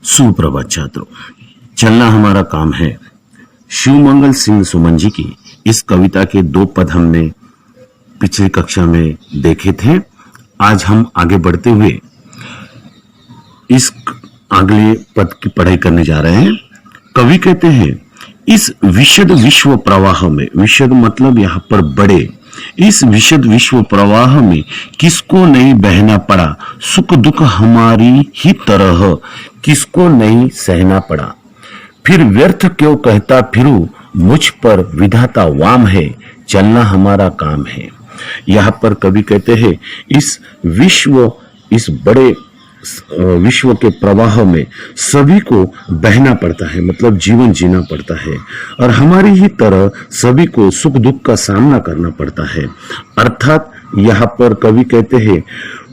सुप्रभात छात्रों, चलना हमारा काम है। शिवमंगल सिंह सुमन जी की इस कविता के 2 पद हमने पिछली कक्षा में देखे थे। आज हम आगे बढ़ते हुए इस अगले पद की पढ़ाई करने जा रहे हैं। कवि कहते हैं, इस विशद विश्व प्रवाह में, विशद मतलब यहां पर बड़े, इस विशद विश्व प्रवाह में किसको नहीं बहना पड़ा, सुख दुख हमारी ही तरह किसको नहीं सहना पड़ा। फिर व्यर्थ क्यों कहता फिरूं, मुझ पर विधाता वाम है, चलना हमारा काम है। यहां पर कवि कहते हैं, इस बड़े विश्व के प्रवाह में सभी को बहना पड़ता है, मतलब जीवन जीना पड़ता है, और हमारी ही तरह सभी को सुख दुख का सामना करना पड़ता है। अर्थात यहाँ पर कवि कहते हैं,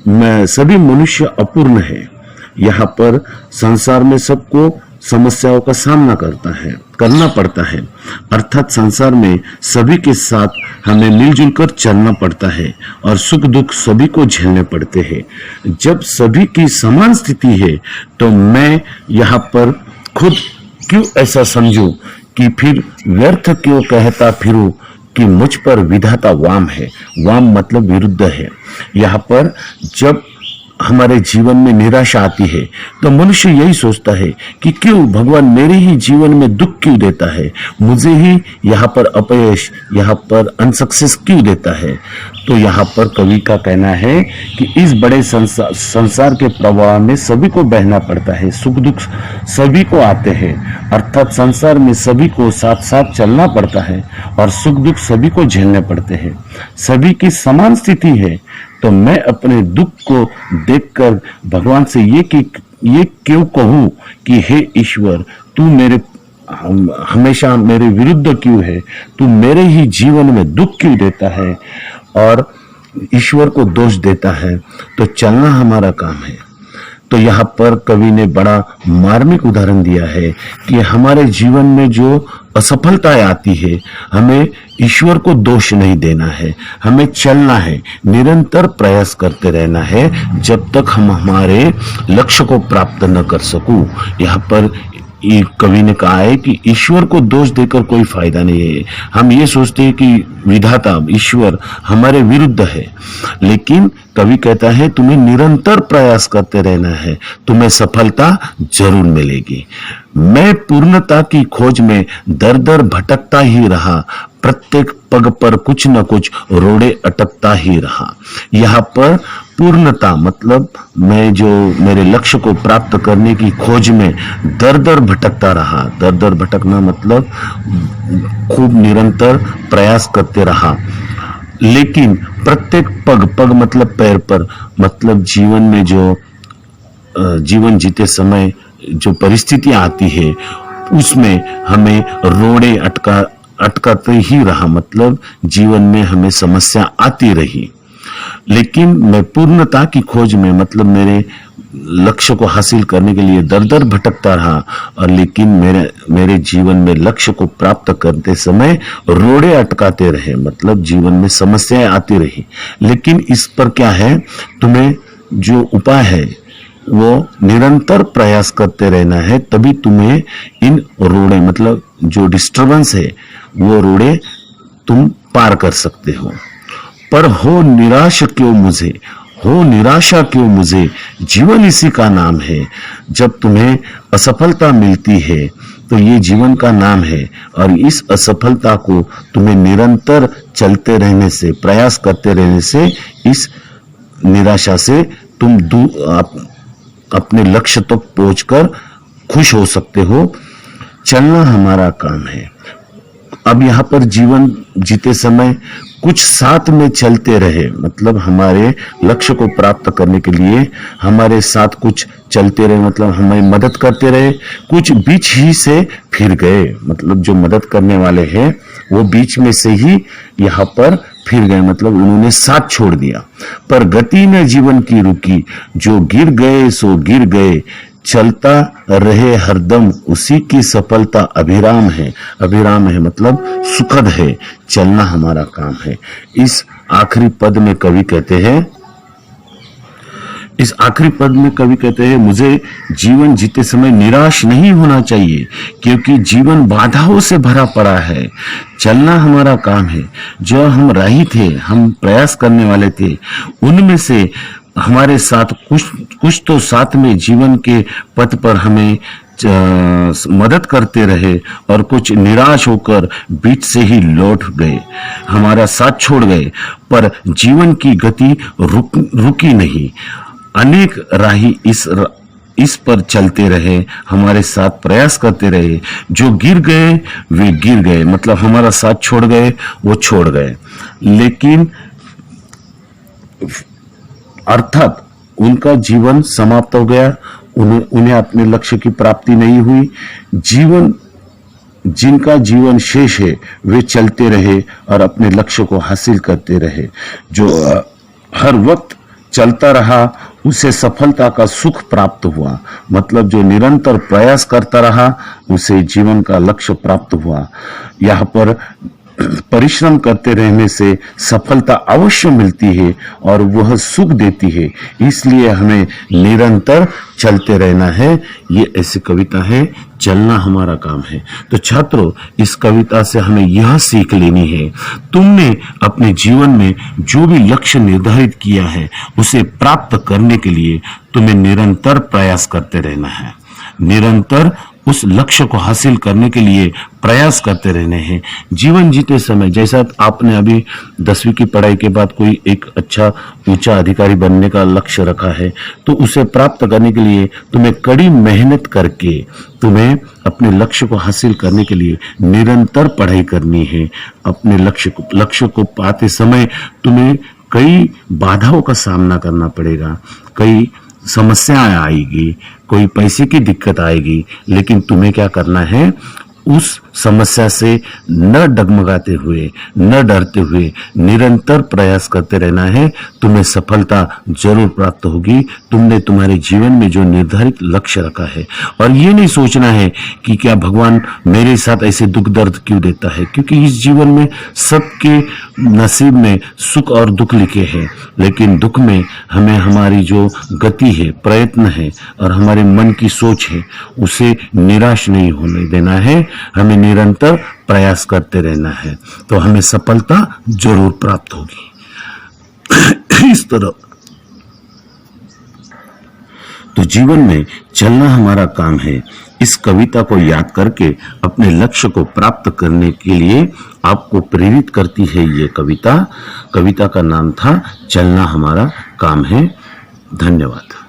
मैं सभी मनुष्य अपूर्ण है। यहाँ पर संसार में सबको समस्याओं का सामना करना पड़ता है। अर्थात संसार में सभी के साथ हमें मिलजुल कर चलना पड़ता है और सुख दुख सभी को झेलने पड़ते हैं। जब सभी की समान स्थिति है तो मैं यहाँ पर खुद क्यों ऐसा समझूं कि फिर व्यर्थ क्यों कहता फिरूं कि मुझ पर विधाता वाम है। वाम मतलब विरुद्ध है। यहाँ पर जब हमारे जीवन में निराशा आती है तो मनुष्य यही सोचता है कि क्यों भगवान मेरे ही जीवन में दुख क्यों देता है, मुझे ही यहाँ पर अपयश, यहाँ पर अनसक्सेस क्यों देता है। तो यहाँ पर कवि का कहना है कि इस बड़े संसार के प्रवाह में सभी को बहना पड़ता है, सुख दुख सभी को आते हैं। अर्थात संसार में सभी को साथ साथ चलना पड़ता है और सुख दुख सभी को झेलने पड़ते हैं। सभी की समान स्थिति है तो मैं अपने दुख को देखकर भगवान से ये क्यों कहूं कि हे ईश्वर, तू हमेशा मेरे विरुद्ध क्यों है, तू मेरे ही जीवन में दुख क्यों देता है और ईश्वर को दोष देता है। तो चलना हमारा काम है। तो यहाँ पर कवि ने बड़ा मार्मिक उदाहरण दिया है कि हमारे जीवन में जो असफलताएं आती है, हमें ईश्वर को दोष नहीं देना है, हमें चलना है, निरंतर प्रयास करते रहना है जब तक हम हमारे लक्ष्य को प्राप्त न कर सकूं। यहाँ पर कवि ने कहा है कि ईश्वर को दोष देकर कोई फायदा नहीं है। हम ये सोचते हैं कि विधाता ईश्वर हमारे विरुद्ध है, लेकिन कवि कहता है तुम्हें निरंतर प्रयास करते रहना है, तुम्हें सफलता जरूर मिलेगी। मैं पूर्णता की खोज में दर दर भटकता ही रहा, प्रत्येक पग पर कुछ न कुछ रोड़े अटकता ही रहा। यहाँ पर पूर्णता मतलब मैं जो मेरे लक्ष्य को प्राप्त करने की खोज में दर दर भटकता रहा। दर दर भटकना मतलब खूब निरंतर प्रयास करते रहा, लेकिन प्रत्येक पग मतलब पैर पर, मतलब जीवन में जो जीवन जीते समय जो परिस्थितियां आती है उसमें हमें रोड़े अटकाते ही रहा, मतलब जीवन में हमें समस्या आती रही। लेकिन मैं पूर्णता की खोज में, मतलब मेरे लक्ष्य को हासिल करने के लिए दर दर भटकता रहा, और लेकिन मेरे जीवन में लक्ष्य को प्राप्त करते समय रोड़े अटकाते रहे, मतलब जीवन में समस्याएं आती रही। लेकिन इस पर क्या है, तुम्हें जो उपाय है वो निरंतर प्रयास करते रहना है, तभी तुम्हें इन रोड़े मतलब जो डिस्टर्बेंस है वो रोड़े तुम पार कर सकते हो। पर हो निराशा क्यों मुझे, जीवन इसी का नाम है। जब तुम्हें असफलता मिलती है तो ये जीवन का नाम है, और इस असफलता को तुम्हें निरंतर चलते रहने से, प्रयास करते रहने से, इस निराशा से तुम अपने लक्ष्य तक पहुंचकर खुश हो सकते हो। चलना हमारा काम है। अब यहाँ पर जीवन जीते समय कुछ साथ में चलते रहे, मतलब हमारे लक्ष्य को प्राप्त करने के लिए हमारे साथ कुछ चलते रहे, मतलब हमें मदद करते रहे। कुछ बीच ही से फिर गए, मतलब जो मदद करने वाले हैं वो बीच में से ही यहाँ पर फिर गए, मतलब उन्होंने साथ छोड़ दिया। पर गति में जीवन की रुकी, जो गिर गए सो गिर गए, चलता रहे हरदम उसी की सफलता अभिराम है। अभिराम है मतलब सुखद है, चलना हमारा काम है। इस आखिरी पद में कवि कहते हैं, इस आखिरी पद में कवि कहते हैं, मुझे जीवन जीते समय निराश नहीं होना चाहिए, क्योंकि जीवन बाधाओं से भरा पड़ा है। चलना हमारा काम है। जो हम राही थे, हम प्रयास करने वाले थे, उनमें से हमारे साथ कुछ तो साथ में जीवन के पथ पर हमें मदद करते रहे, और कुछ निराश होकर बीच से ही लौट गए, हमारा साथ छोड़ गए। पर जीवन की गति रुकी नहीं। अनेक राही इस पर चलते रहे, हमारे साथ प्रयास करते रहे। जो गिर गए वे गिर गए, मतलब हमारा साथ छोड़ गए, वो छोड़ गए, लेकिन अर्थात उनका जीवन समाप्त हो गया, उन्हें अपने लक्ष्य की प्राप्ति नहीं हुई। जिनका जीवन शेष है वे चलते रहे और अपने लक्ष्य को हासिल करते रहे। जो हर वक्त चलता रहा उसे सफलता का सुख प्राप्त हुआ, मतलब जो निरंतर प्रयास करता रहा उसे जीवन का लक्ष्य प्राप्त हुआ। यहाँ पर परिश्रम करते रहने से सफलता अवश्य मिलती है और वह सुख देती है, इसलिए हमें निरंतर चलते रहना है। ये ऐसी कविता है, चलना हमारा काम है। तो छात्रों, इस कविता से हमें यह सीख लेनी है, तुमने अपने जीवन में जो भी लक्ष्य निर्धारित किया है उसे प्राप्त करने के लिए तुम्हें निरंतर प्रयास करते रहना है। निरंतर उस लक्ष्य को हासिल करने के लिए प्रयास करते रहने हैं। जीवन जीते समय, जैसा आपने अभी 10वीं की पढ़ाई के बाद कोई एक अच्छा ऊंचा अधिकारी बनने का लक्ष्य रखा है, तो उसे प्राप्त करने के लिए तुम्हें कड़ी मेहनत करके तुम्हें अपने लक्ष्य को हासिल करने के लिए निरंतर पढ़ाई करनी है। अपने लक्ष्य को पाते समय तुम्हें कई बाधाओं का सामना करना पड़ेगा, कई समस्याएं आएगी, कोई पैसे की दिक्कत आएगी, लेकिन तुम्हें क्या करना है, उस समस्या से न डगमगाते हुए, न डरते हुए निरंतर प्रयास करते रहना है। तुम्हें सफलता जरूर प्राप्त होगी। तुमने तुम्हारे जीवन में जो निर्धारित लक्ष्य रखा है, और ये नहीं सोचना है कि क्या भगवान मेरे साथ ऐसे दुख दर्द क्यों देता है, क्योंकि इस जीवन में सबके नसीब में सुख और दुख लिखे हैं, लेकिन दुख में हमें हमारी जो गति है, प्रयत्न है और हमारे मन की सोच है, उसे निराश नहीं होने देना है। हमें निरंतर प्रयास करते रहना है, तो हमें सफलता जरूर प्राप्त होगी। इस तरह तो जीवन में चलना हमारा काम है। इस कविता को याद करके अपने लक्ष्य को प्राप्त करने के लिए आपको प्रेरित करती है ये कविता। कविता का नाम था चलना हमारा काम है। धन्यवाद।